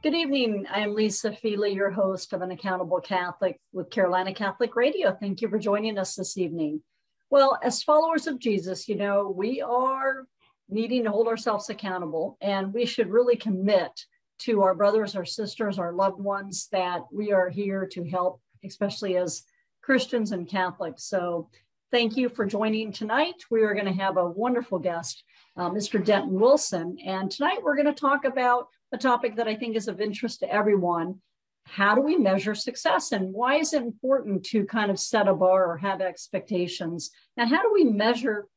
Good evening. I am Lisa Feely, your host of An Accountable Catholic with Carolina Catholic Radio. Thank you for joining us this evening. Well, as followers of Jesus, we are needing to hold ourselves accountable, and we should really commit to our brothers, our sisters, our loved ones that we are here to help, especially as Christians and Catholics. So thank you for joining tonight. We are going to have a wonderful guest, Mr. Denton Wilson. And tonight we're going to talk about a topic that I think is of interest to everyone. How do we measure success, and why is it important to kind of set a bar or have expectations? And how do we measure,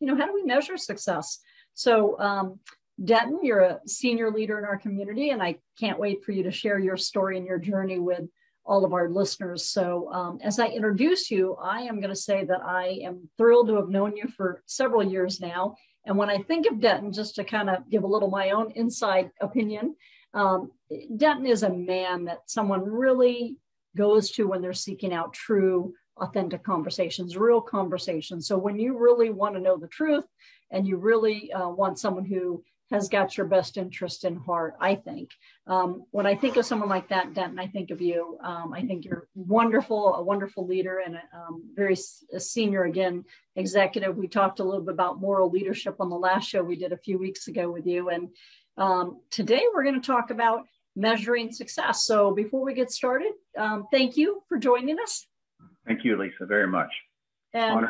success? So Denton, you're a senior leader in our community, and I can't wait for you to share your story and your journey with all of our listeners. So as I introduce you, I am going to say that I am thrilled to have known you for several years now. And when I think of Denton, just to kind of give a little my own inside opinion, Denton is a man that someone really goes to when they're seeking out true, authentic conversations, real conversations. So when you really want to know the truth and you really want someone who has got your best interest in heart, I think. When I think of someone like that, Denton, I think of you. I think you're wonderful, a wonderful leader, and a senior, again, executive. We talked a little bit about moral leadership on the last show we did a few weeks ago with you. And today we're going to talk about measuring success. So before we get started, thank you for joining us. Thank you, Lisa, very much. And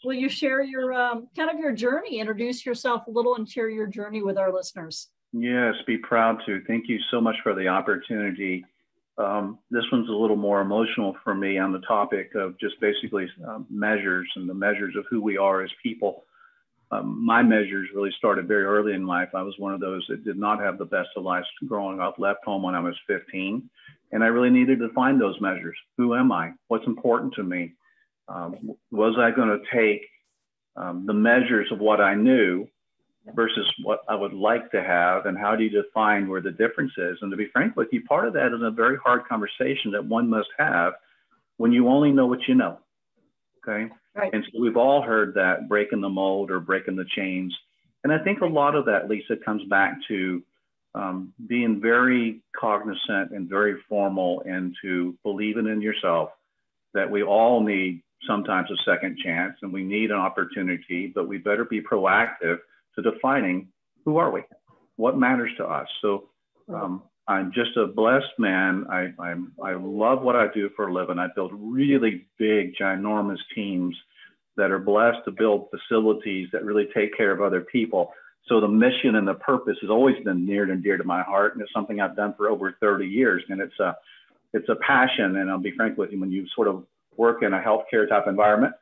will you share your kind of your journey, introduce yourself a little and share your journey with our listeners? Yes, be proud to. Thank you so much for the opportunity. This one's a little more emotional for me on the topic of just basically measures and the measures of who we are as people. My measures really started very early in life. I was one of those that did not have the best of lives growing up, left home when I was 15. And I really needed to find those measures. Who am I? What's important to me? Was I going to take the measures of what I knew versus what I would like to have? And how do you define where the difference is? And to be frank with you, part of that is a very hard conversation that one must have when you only know what you know. Okay. Right. And so we've all heard that breaking the mold or breaking the chains. And I think a lot of that, Lisa, comes back to being very cognizant and very formal and to believing in yourself that we all need sometimes a second chance and we need an opportunity, but we better be proactive to defining who are we, what matters to us. So I'm just a blessed man. I love what I do for a living. I build really big, ginormous teams that are blessed to build facilities that really take care of other people. So the mission and the purpose has always been near and dear to my heart. And it's something I've done for over 30 years. And it's a passion. And I'll be frank with you, when you sort of work in a healthcare type environment,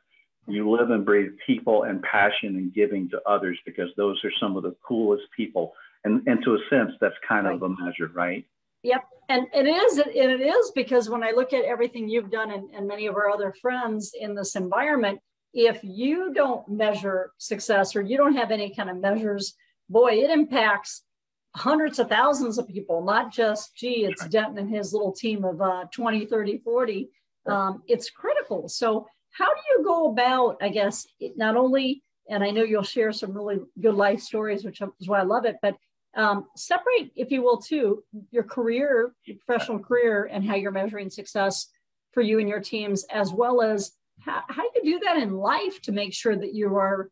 you live and breathe people and passion and giving to others, because those are some of the coolest people. And to a sense, that's kind of a measure, right? Yep. And it is because when I look at everything you've done and many of our other friends in this environment, if you don't measure success or you don't have any kind of measures, boy, it impacts hundreds of thousands of people, not just, it's Denton and his little team of 20, 30, 40. It's critical. So how do you go about, I guess, not only, and I know you'll share some really good life stories, which is why I love it, but separate, if you will, too, your career, your professional career, and how you're measuring success for you and your teams, as well as how you do that in life to make sure that you are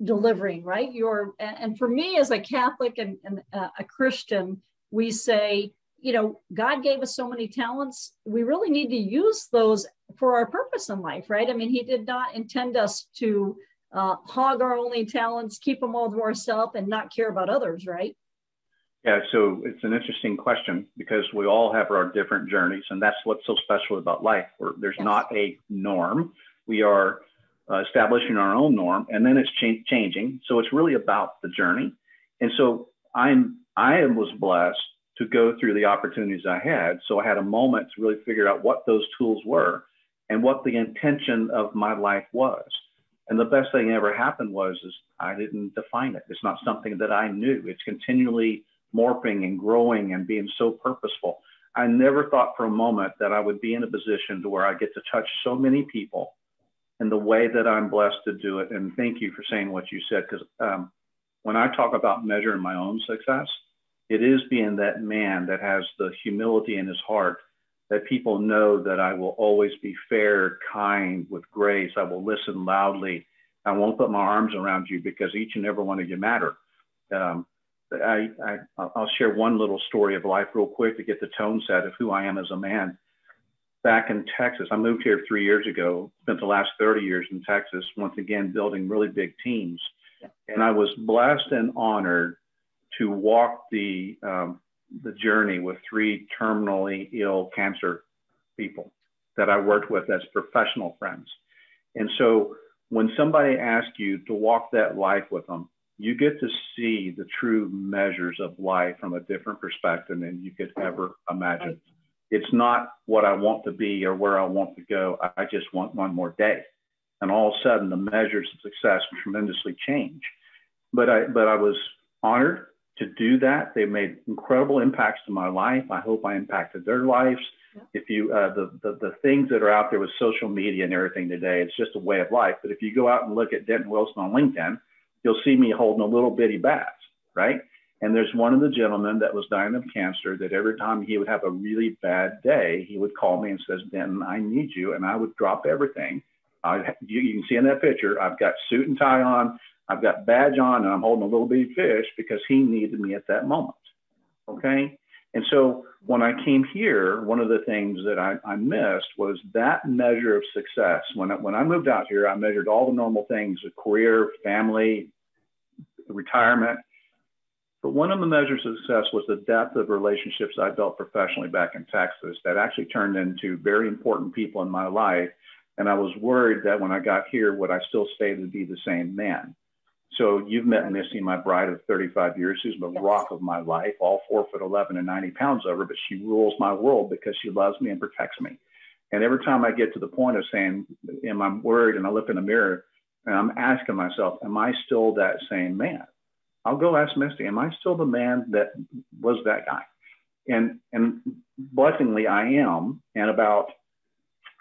delivering, right? And for me as a Catholic and a Christian, we say, God gave us so many talents. We really need to use those for our purpose in life, right? I mean, he did not intend us to hog our only talents, keep them all to ourselves and not care about others, right? Yeah, so it's an interesting question because we all have our different journeys, and that's what's so special about life. There's not a norm. We are establishing our own norm, and then it's changing. So it's really about the journey. And so I was blessed to go through the opportunities I had. So I had a moment to really figure out what those tools were and what the intention of my life was. And the best thing that ever happened is I didn't define it. It's not something that I knew. It's continually morphing and growing and being so purposeful. I never thought for a moment that I would be in a position to where I get to touch so many people in the way that I'm blessed to do it. And thank you for saying what you said, because when I talk about measuring my own success, it is being that man that has the humility in his heart, that people know that I will always be fair, kind, with grace. I will listen loudly. I won't put my arms around you because each and every one of you matter. I'll share one little story of life real quick to get the tone set of who I am as a man. Back in Texas, I moved here 3 years ago, spent the last 30 years in Texas, once again, building really big teams. And I was blessed and honored to walk the journey with 3 terminally ill cancer people that I worked with as professional friends. And so when somebody asks you to walk that life with them, you get to see the true measures of life from a different perspective than you could ever imagine. It's not what I want to be or where I want to go. I just want one more day. And all of a sudden, the measures of success tremendously change. But I was honored to do that. They made incredible impacts to my life. I hope I impacted their lives. If you, the things that are out there with social media and everything today, it's just a way of life. But if you go out and look at Denton Wilson on LinkedIn, you'll see me holding a little bitty bat, right? And there's one of the gentlemen that was dying of cancer that every time he would have a really bad day, he would call me and says, Denton, I need you. And I would drop everything. You can see in that picture, I've got suit and tie on, I've got badge on, and I'm holding a little bitty fish because he needed me at that moment, okay? And so when I came here, one of the things that I missed was that measure of success. When I moved out here, I measured all the normal things, a career, family, retirement. But one of the measures of success was the depth of relationships I built professionally back in Texas that actually turned into very important people in my life. And I was worried that when I got here, would I still stay to be the same man? So you've met Missy, my bride of 35 years, who's the rock of my life, all 4'11" and 90 pounds over, but she rules my world because she loves me and protects me. And every time I get to the point of saying, am I worried? And I look in the mirror and I'm asking myself, am I still that same man? I'll go ask Misty, am I still the man that was that guy? And blessingly, I am. And about,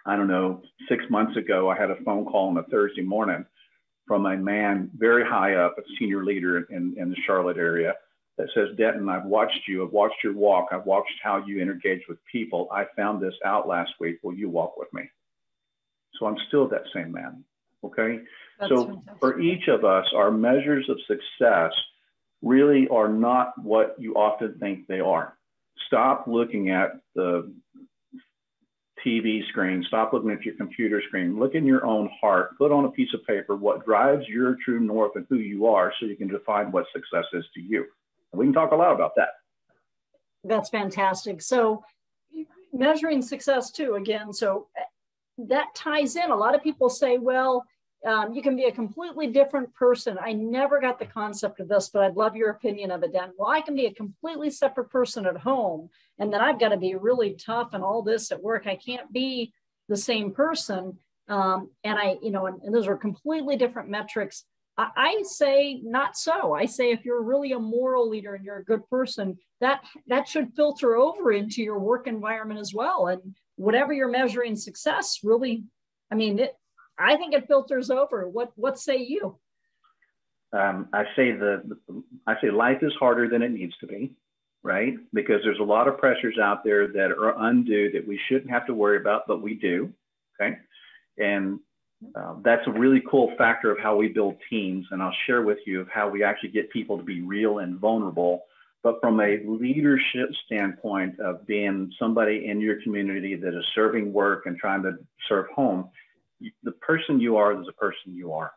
I don't know, 6 months ago, I had a phone call on a Thursday morning from a man very high up, a senior leader in the Charlotte area, that says, Denton, I've watched you, I've watched your walk, I've watched how you engage with people. I found this out last week. Will you walk with me? So I'm still that same man, okay? That's so fantastic. For each of us, our measures of success really are not what you often think they are. Stop looking at the TV screen, stop looking at your computer screen, look in your own heart, put on a piece of paper what drives your true north and who you are so you can define what success is to you. And we can talk a lot about that. That's fantastic. So measuring success too, again, so that ties in. A lot of people say, well, you can be a completely different person. I never got the concept of this, but I'd love your opinion of it, Dan. Well, I can be a completely separate person at home, and then I've got to be really tough and all this at work. I can't be the same person. And those are completely different metrics. I say not so. I say if you're really a moral leader and you're a good person, that should filter over into your work environment as well. And whatever you're measuring success, really, I think it filters over. What say you? I say life is harder than it needs to be, right? Because there's a lot of pressures out there that are undue that we shouldn't have to worry about, but we do, okay? And that's a really cool factor of how we build teams. And I'll share with you of how we actually get people to be real and vulnerable. But from a leadership standpoint of being somebody in your community that is serving work and trying to serve home, the person you are is the person you are,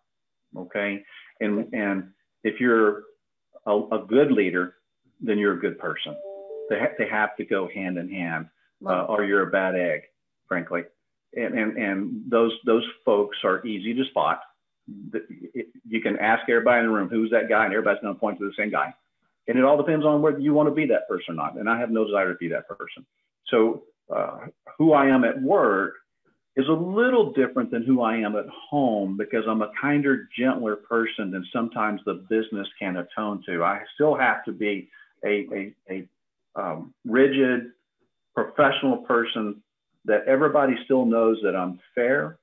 okay? And if you're a good leader, then you're a good person. They have to go hand in hand, or you're a bad egg, frankly. And those folks are easy to spot. You can ask everybody in the room, who's that guy? And everybody's going to point to the same guy. And it all depends on whether you want to be that person or not. And I have no desire to be that person. So who I am at work is a little different than who I am at home because I'm a kinder, gentler person than sometimes the business can atone to. I still have to be a rigid, professional person that everybody still knows that I'm fair.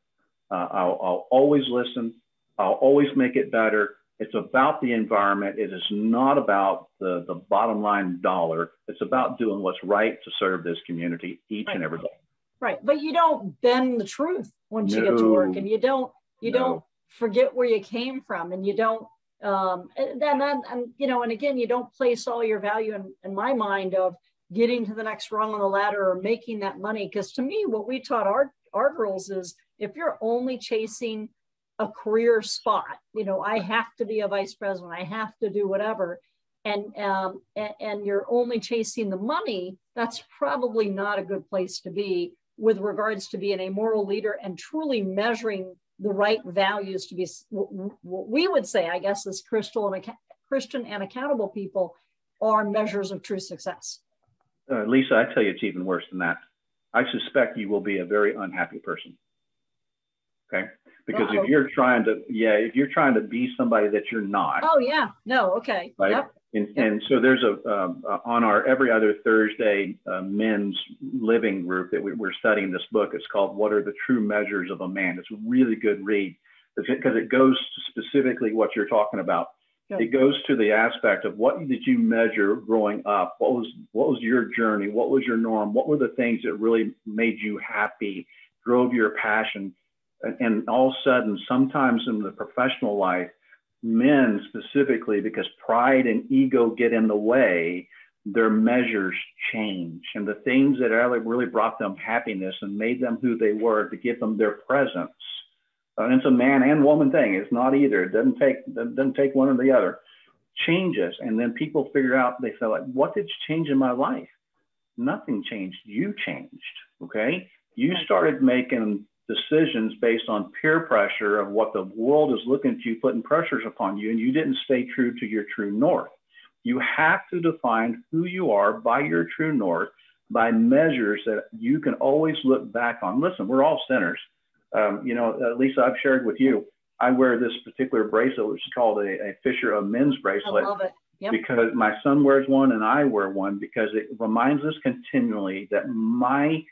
I'll always listen. I'll always make it better. It's about the environment. It is not about the bottom line dollar. It's about doing what's right to serve this community each and every day. Right. But you don't bend the truth once you get to work, and you don't forget where you came from, and you don't, and again, you don't place all your value in my mind of getting to the next rung on the ladder or making that money. Because to me, what we taught our girls is, if you're only chasing a career spot, I have to be a vice president, I have to do whatever, and you're only chasing the money, that's probably not a good place to be with regards to being a moral leader and truly measuring the right values to be what we would say, I guess, as Christian and accountable people are measures of true success. Lisa, I tell you, it's even worse than that. I suspect you will be a very unhappy person. Okay. Because if you're trying to be somebody that you're not. Oh yeah. No. Okay. Right. Yep. And so there's on our every other Thursday men's living group that we're studying this book. It's called "What Are the True Measures of a Man?" It's a really good read because it goes to specifically what you're talking about. Good. It goes to the aspect of what did you measure growing up? What was your journey? What was your norm? What were the things that really made you happy, drove your passion? And all of a sudden, sometimes in the professional life, men specifically, because pride and ego get in the way, their measures change. And the things that really brought them happiness and made them who they were, to give them their presence. And it's a man and woman thing. It's not either. It doesn't take one or the other. Changes. And then people figure out, they feel like, what did change in my life? Nothing changed. You changed. Okay. You started making decisions based on peer pressure of what the world is looking at you, putting pressures upon you, and you didn't stay true to your true north. You have to define who you are by your true north, by measures that you can always look back on. Listen, we're all sinners. Lisa, I've shared with you, I wear this particular bracelet, which is called a Fisher of Men's bracelet. I love it. Yep. Because my son wears one and I wear one, because it reminds us continually that my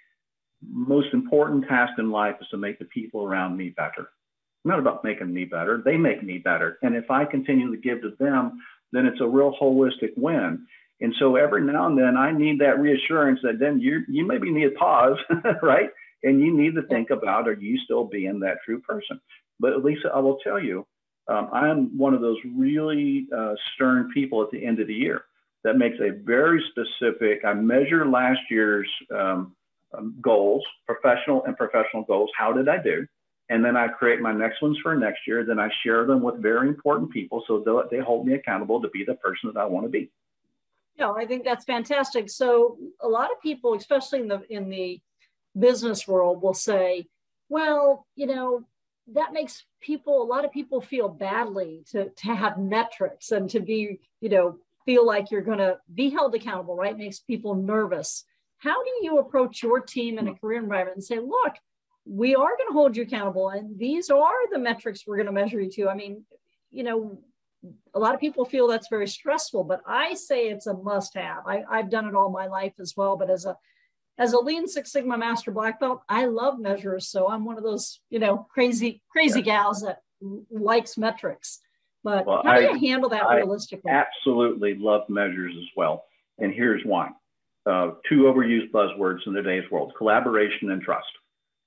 most important task in life is to make the people around me better. It's not about making me better. They make me better. And if I continue to give to them, then it's a real holistic win. And so every now and then I need that reassurance that then you maybe need a pause, right? And you need to think about, are you still being that true person? But Lisa, I will tell you, I'm one of those really stern people at the end of the year that makes a very specific, I measure last year's goals, professional goals. How did I do? And then I create my next ones for next year. Then I share them with very important people, so they hold me accountable to be the person that I want to be. Yeah, I think that's fantastic. So a lot of people, especially in the business world, will say, well, that makes a lot of people feel badly to have metrics and to be, feel like you're going to be held accountable, right? Makes people nervous. How do you approach your team in a career environment and say, look, we are going to hold you accountable, and these are the metrics we're going to measure you to? I mean, a lot of people feel that's very stressful, but I say it's a must-have. I've done it all my life as well, but as a Lean Six Sigma Master Black Belt, I love measures. So I'm one of those, crazy gals that likes metrics. But how do you handle that realistically? I absolutely love measures as well. And here's why. Two overused buzzwords in today's world: collaboration and trust.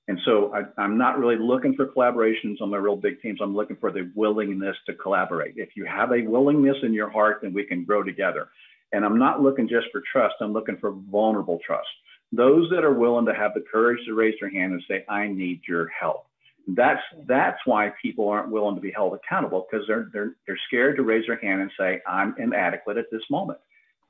And so I'm not really looking for collaborations on my real big teams. I'm looking for the willingness to collaborate. If you have a willingness in your heart, then we can grow together. And I'm not looking just for trust. I'm looking for vulnerable trust. Those that are willing to have the courage to raise their hand and say, I need your help. That's why people aren't willing to be held accountable, because they're scared to raise their hand and say, I'm inadequate at this moment.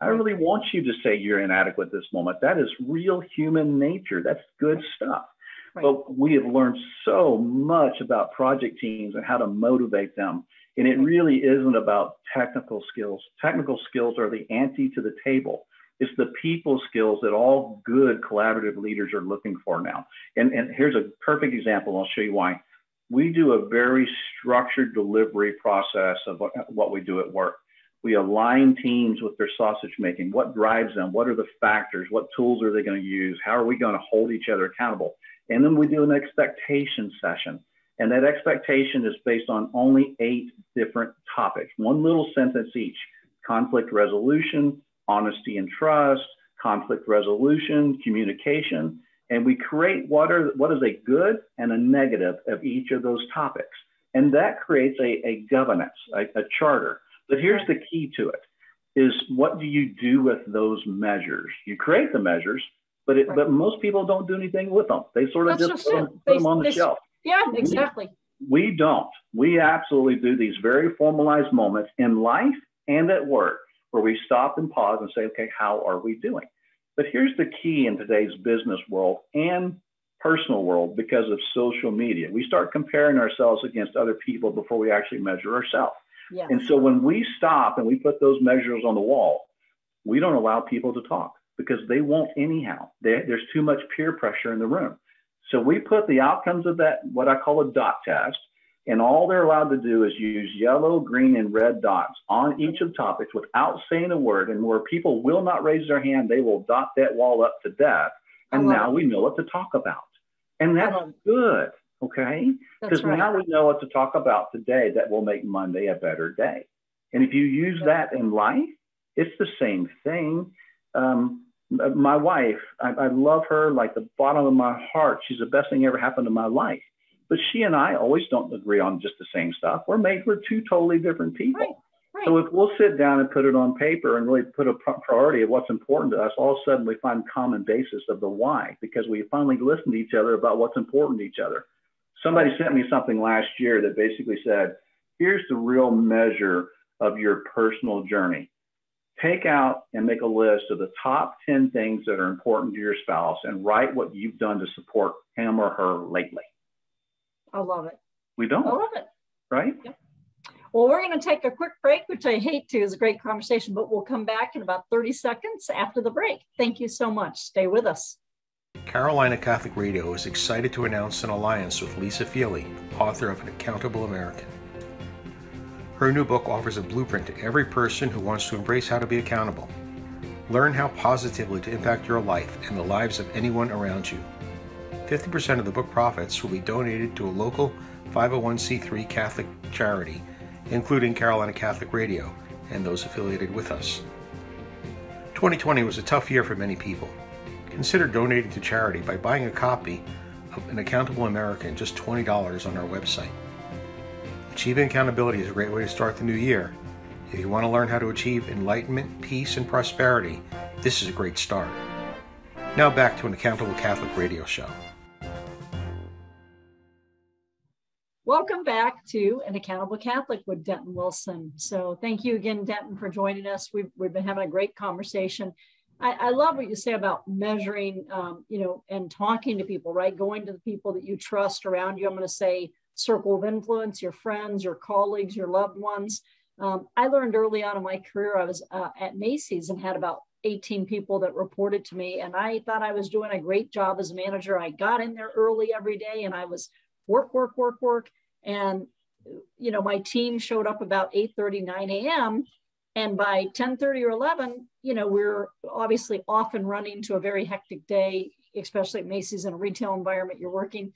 I really want you to say you're inadequate at this moment. That is real human nature. That's good stuff. Right. But we have learned so much about project teams and how to motivate them. And it really isn't about technical skills. Technical skills are the ante to the table. It's the people skills that all good collaborative leaders are looking for now. And here's a perfect example. I'll show you why. We do a very structured delivery process of what we do at work. We align teams with their sausage making. What drives them? What are the factors? What tools are they going to use? How are we going to hold each other accountable? And then we do an expectation session. And that expectation is based on only 8 different topics, one little sentence each: conflict resolution, honesty and trust, conflict resolution, communication. And we create what is a good and a negative of each of those topics. And that creates a governance, a charter. But here's the key to it, is what do you do with those measures? You create the measures, but most people don't do anything with them. They sort of just put them on the shelf. Yeah, exactly. We don't. We absolutely do these very formalized moments in life and at work where we stop and pause and say, okay, how are we doing? But here's the key in today's business world and personal world, because of social media. We start comparing ourselves against other people before we actually measure ourselves. Yes. And so when we stop and we put those measures on the wall, we don't allow people to talk because they won't anyhow. There's too much peer pressure in the room. So we put the outcomes of that, what I call a dot test, and all they're allowed to do is use yellow, green, and red dots on each of the topics without saying a word. And where people will not raise their hand, they will dot that wall up to death. And now we know what to talk about. And that's good, okay? Because now we know what to talk about today that will make Monday a better day. And if you use that in life, it's the same thing. My wife, I love her like the bottom of my heart. She's the best thing ever happened to my life. But she and I always don't agree on just the same stuff. We're 2 totally different people. Right. So if we'll sit down and put it on paper and really put a priority of what's important to us, all of a sudden we find common basis of the why, because we finally listen to each other about what's important to each other. Somebody sent me something last year that basically said, here's the real measure of your personal journey. Take out and make a list of the top 10 things that are important to your spouse and write what you've done to support him or her lately. I love it. We don't. I love it. Right? Yep. Well, we're going to take a quick break, which I hate to. It's a great conversation, but we'll come back in about 30 seconds after the break. Thank you so much. Stay with us. Carolina Catholic Radio is excited to announce an alliance with Lisa Feely, author of An Accountable American. Her new book offers a blueprint to every person who wants to embrace how to be accountable. Learn how positively to impact your life and the lives of anyone around you. 50% of the book profits will be donated to a local 501c3 Catholic charity, including Carolina Catholic Radio and those affiliated with us. 2020 was a tough year for many people. Consider donating to charity by buying a copy of An Accountable American, just $20 on our website. Achieving accountability is a great way to start the new year. If you want to learn how to achieve enlightenment, peace, and prosperity, this is a great start. Now back to An Accountable Catholic Radio show. Welcome back to An Accountable Catholic with Denton Wilson. So thank you again, Denton, for joining us. We've been having a great conversation. I love what you say about measuring, and talking to people, right? Going to the people that you trust around you. I'm going to say circle of influence, your friends, your colleagues, your loved ones. I learned early on in my career, I was at Macy's and had about 18 people that reported to me. And I thought I was doing a great job as a manager. I got in there early every day and I was work. And, my team showed up about 8:30, 9 a.m. And by 10:30 or 11, we're obviously off and running to a very hectic day, especially at Macy's in a retail environment. You're working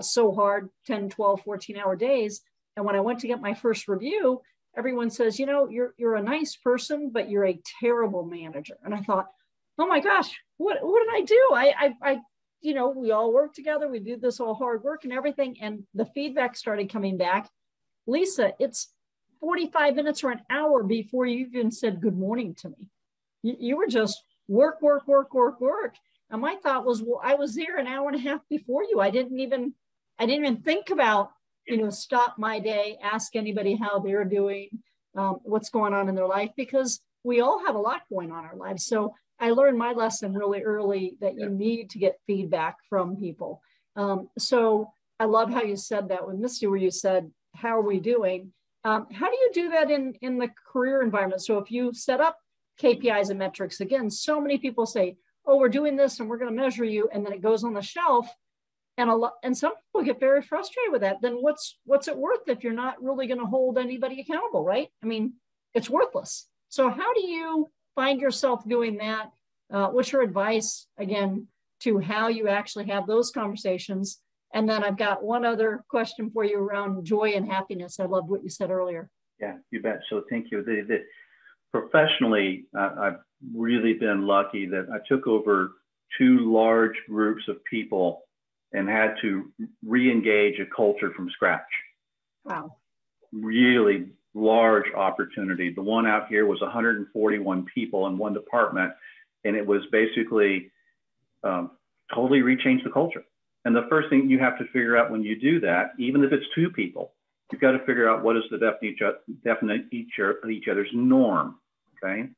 so hard, 10, 12, 14-hour days. And when I went to get my first review, everyone says, you're a nice person, but you're a terrible manager. And I thought, oh my gosh, what did I do? We all work together. We do this all hard work and everything. And the feedback started coming back. Lisa, it's 45 minutes or an hour before you even said good morning to me. You were just work. And my thought was, well, I was there an hour and a half before you. I didn't even think about, stop my day, ask anybody how they're doing, what's going on in their life, because we all have a lot going on in our lives. So I learned my lesson really early that you need to get feedback from people. So I love how you said that with Misty, where you said, how are we doing? How do you do that in the career environment? So if you set up KPIs and metrics, again, so many people say, oh, we're doing this and we're going to measure you. And then it goes on the shelf. And some people get very frustrated with that. Then what's it worth if you're not really going to hold anybody accountable, right? I mean, it's worthless. So how do you find yourself doing that? What's your advice, again, to how you actually have those conversations And then I've got one other question for you around joy and happiness. I loved what you said earlier. Yeah, you bet. So thank you. Professionally, I've really been lucky that I took over 2 large groups of people and had to re-engage a culture from scratch. Wow. Really large opportunity. The one out here was 141 people in one department, and it was basically totally rechanged the culture. And the first thing you have to figure out when you do that, even if it's 2 people, you've got to figure out what is the definite each other's norm. Okay.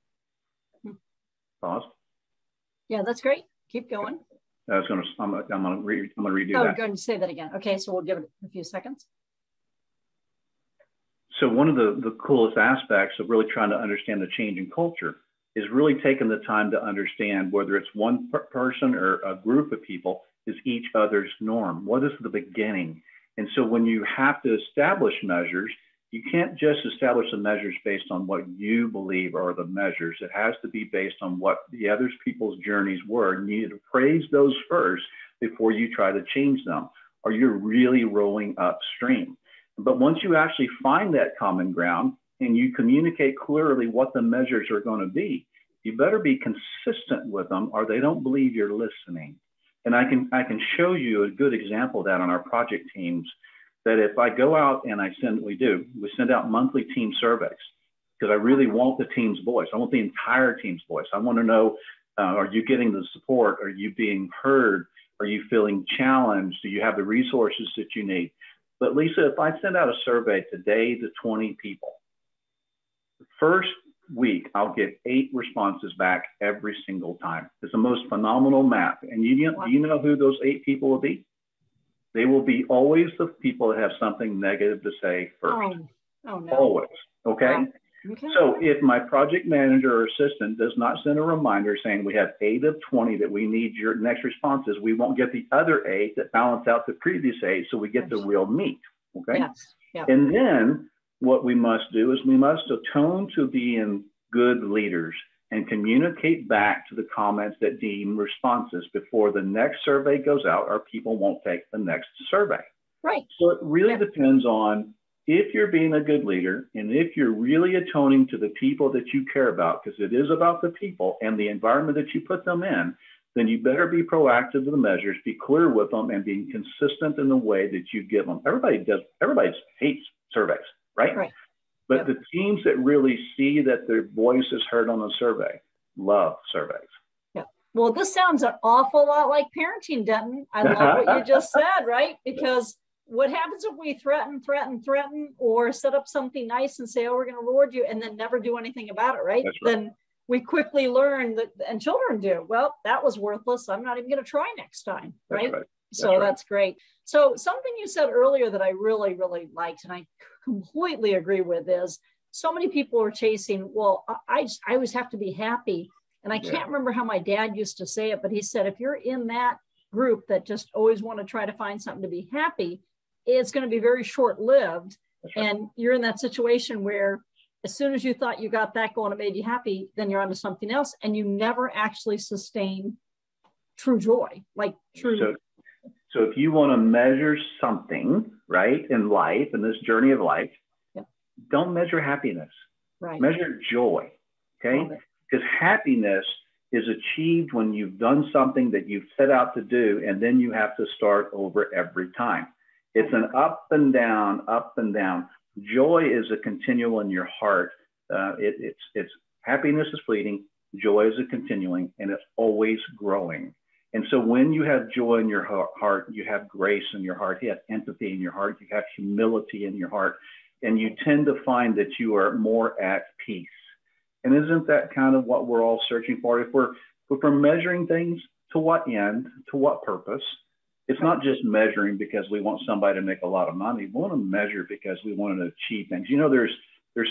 Pause. Yeah, that's great. Keep going. I'm going to redo that. Oh, go and say that again. Okay, so we'll give it a few seconds. So one of the coolest aspects of really trying to understand the change in culture is really taking the time to understand whether it's one person or a group of people is each other's norm. What is the beginning? And so when you have to establish measures, you can't just establish the measures based on what you believe are the measures. It has to be based on what the other people's journeys were. And you need to praise those first before you try to change them, or you're really rolling upstream. But once you actually find that common ground and you communicate clearly what the measures are going to be, you better be consistent with them or they don't believe you're listening. And I can show you a good example of that on our project teams, that if I go out and we send out monthly team surveys, because I really want the team's voice. I want the entire team's voice. I want to know, are you getting the support? Are you being heard? Are you feeling challenged? Do you have the resources that you need? But Lisa, if I send out a survey today to 20 people, the first week, I'll get 8 responses back every single time. It's the most phenomenal map. And do you know who those 8 people will be? They will be always the people that have something negative to say first. Oh no. Always. Okay? Okay. So if my project manager or assistant does not send a reminder saying we have 8 of 20 that we need your next responses, we won't get the other 8 that balance out the previous 8, so we get the real meat. Okay? Yes. Yeah. And then what we must do is we must atone to being good leaders and communicate back to the comments that deem responses before the next survey goes out, or people won't take the next survey. Right. So it really depends on if you're being a good leader and if you're really atoning to the people that you care about, because it is about the people and the environment that you put them in, then you better be proactive to the measures, be clear with them, and being consistent in the way that you give them. Everybody hates surveys, right? Right. But the teams that really see that their voice is heard on a survey love surveys. Yeah. Well, this sounds an awful lot like parenting, Denton. I love what you just said, right? Because what happens if we threaten, or set up something nice and say, oh, we're going to reward you, and then never do anything about it, right? That's right. Then we quickly learn that, and children do, well, that was worthless. I'm not even going to try next time, right? That's great. So something you said earlier that I really, really liked, and I completely agree with, is so many people are chasing, well, I always have to be happy. And I can't remember how my dad used to say it, but he said, if you're in that group that just always want to try to find something to be happy, it's going to be very short-lived. And you're in that situation where as soon as you thought you got that going, it made you happy, then you're onto something else, and you never actually sustain true joy, like true. So if you want to measure something, right, in life, in this journey of life, don't measure happiness. Right. Measure joy, okay? Because happiness is achieved when you've done something that you've set out to do, and then you have to start over every time. It's an up and down, up and down. Joy is a continual in your heart. It's happiness is fleeting, joy is a continuing, and it's always growing. And so when you have joy in your heart, you have grace in your heart, you have empathy in your heart, you have humility in your heart, and you tend to find that you are more at peace. And isn't that kind of what we're all searching for? If we're measuring things, to what end, to what purpose? It's not just measuring because we want somebody to make a lot of money. We want to measure because we want to achieve things. You know, there's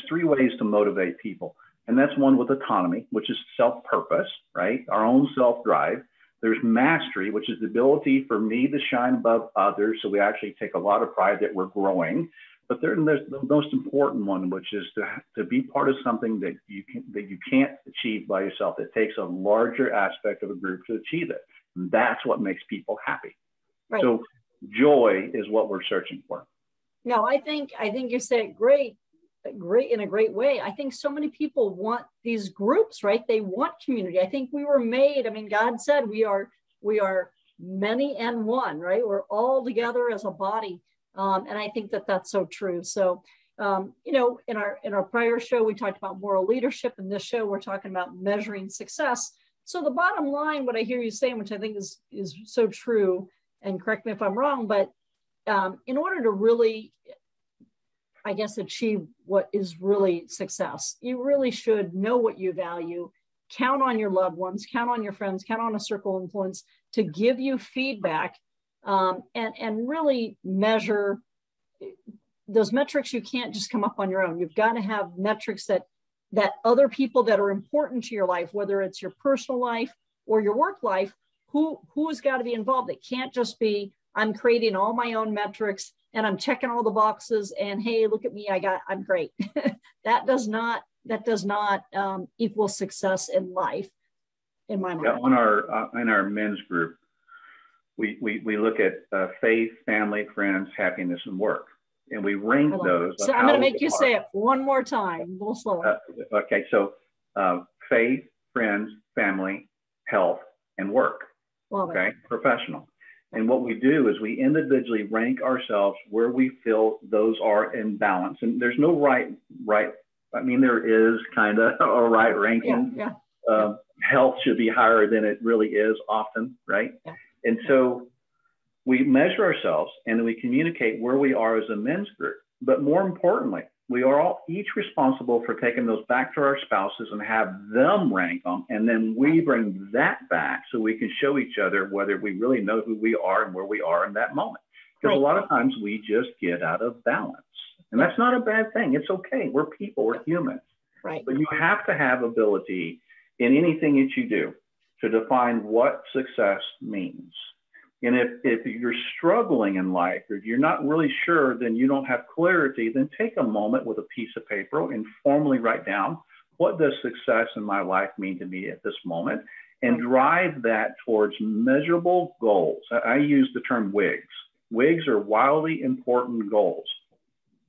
3 ways to motivate people. And that's one with autonomy, which is self-purpose, right? Our own self-drive. There's mastery, which is the ability for me to shine above others. So we actually take a lot of pride that we're growing. But there's the most important one, which is to be part of something that you can't achieve by yourself. It takes a larger aspect of a group to achieve it. And that's what makes people happy. Right. So joy is what we're searching for. No, I think you said it great in a great way. I think so many people want these groups, right? They want community. I think we were made, I mean, God said we are many and one, right? We're all together as a body. And I think that that's so true. So, you know, in our prior show, we talked about moral leadership. In this show, we're talking about measuring success. So the bottom line, what I hear you saying, which I think is so true, and correct me if I'm wrong, but in order to really, I guess, achieve what is really success, you really should know what you value, count on your loved ones, count on your friends, count on a circle of influence to give you feedback, and really measure those metrics. You can't just come up on your own. You've got to have metrics that other people that are important to your life, whether it's your personal life or your work life, who's got to be involved. It can't just be, I'm creating all my own metrics and I'm checking all the boxes and, hey, look at me, I'm great. That does not equal success in life, in my mind. Yeah, in our men's group, we look at faith, family, friends, happiness, and work, and we rank those. So I'm going to make you say it one more time, a little slower. Okay, so faith, friends, family, health, and work. Love okay, it. Professional. And what we do is we individually rank ourselves where we feel those are in balance. And there's no right. I mean, there is kind of a right ranking. Yeah. Health should be higher than it really is often, right? Yeah. And so we measure ourselves and we communicate where we are as a men's group. But more importantly, we are all each responsible for taking those back to our spouses and have them rank them. And then we bring that back so we can show each other whether we really know who we are and where we are in that moment. Because a lot of times we just get out of balance. And that's not a bad thing. It's okay. We're people. We're humans. Right. But you have to have ability in anything that you do to define what success means. And if you're struggling in life, or if you're not really sure, then you don't have clarity, then take a moment with a piece of paper and formally write down, what does success in my life mean to me at this moment? And drive that towards measurable goals. I use the term WIGs. WIGs are wildly important goals.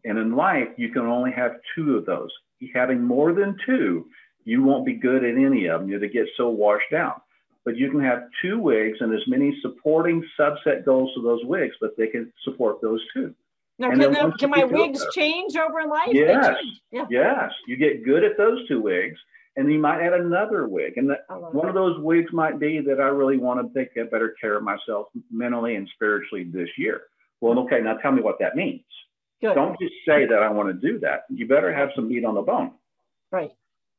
And in life, you can only have two of those. Having more than two, you won't be good at any of them. You'll get so washed out. But you can have two WIGs and as many supporting subset goals to those WIGs, but they can support those two. Now, can my WIGs change over life? Yes. Yeah. Yes. You get good at those two WIGs, and you might add another WIG. And one of those WIGs might be that I really want to take better care of myself mentally and spiritually this year. Well, okay, now tell me what that means. Good. Don't just say that I want to do that. You better have some meat on the bone. Right.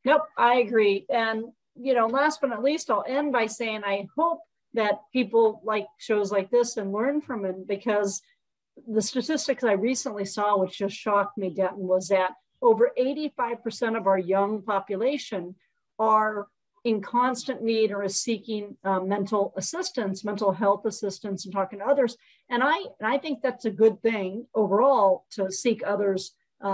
Nope, I agree. And you know, last but not least, I'll end by saying I hope that people like shows like this and learn from it, because the statistics I recently saw, which just shocked me, Denton, was that over 85% of our young population are in constant need or is seeking mental assistance, mental health assistance, and talking to others. And I think that's a good thing overall to seek others'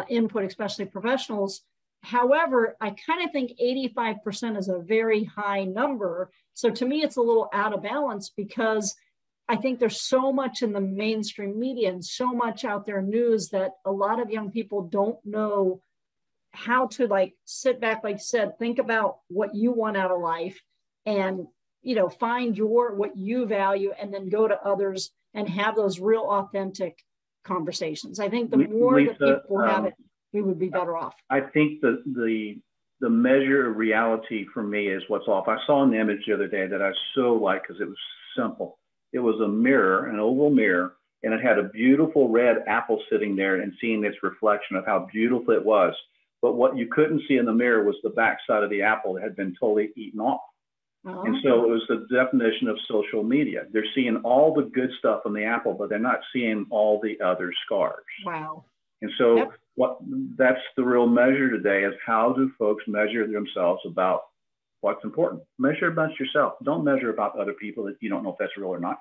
input, especially professionals. However, I kind of think 85% is a very high number. So to me, it's a little out of balance, because I think there's so much in the mainstream media and so much out there news that a lot of young people don't know how to like sit back, like you said, think about what you want out of life and, you know, find what you value and then go to others and have those real authentic conversations. I think the more that people have it, we would be better off. I think the measure of reality for me is what's off. I saw an image the other day that I so liked because it was simple. It was a mirror, an oval mirror, and it had a beautiful red apple sitting there and seeing its reflection of how beautiful it was. But what you couldn't see in the mirror was the backside of the apple that had been totally eaten off. Oh. And so it was the definition of social media. They're seeing all the good stuff on the apple, but they're not seeing all the other scars. Wow. And so that's the real measure today, is how do folks measure themselves about what's important? Measure about yourself. Don't measure about other people that you don't know if that's real or not.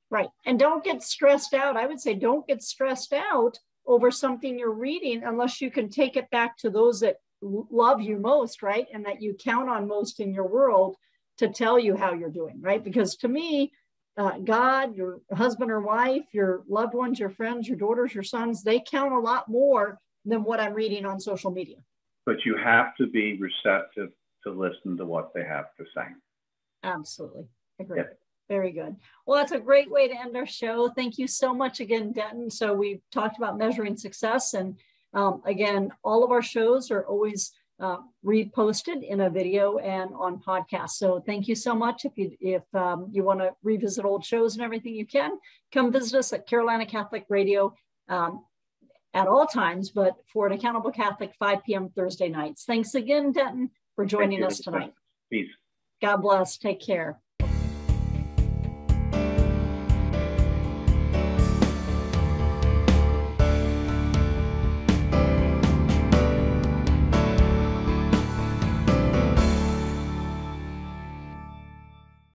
Right. And don't get stressed out. I would say don't get stressed out over something you're reading unless you can take it back to those that love you most, right? And that you count on most in your world to tell you how you're doing, right? Because to me, God, your husband or wife, your loved ones, your friends, your daughters, your sons, they count a lot more than what I'm reading on social media. But you have to be receptive to listen to what they have to say. Absolutely. Agree. Yep. Very good. Well, that's a great way to end our show. Thank you so much again, Denton. So we talked about measuring success. And again, all of our shows are always reposted in a video and on podcast. So thank you so much. If you want to revisit old shows and everything, you can come visit us at Carolina Catholic Radio at all times, but for an Accountable Catholic, 5 p.m. Thursday nights. Thanks again, Denton, for joining us tonight. Peace. God bless. Take care.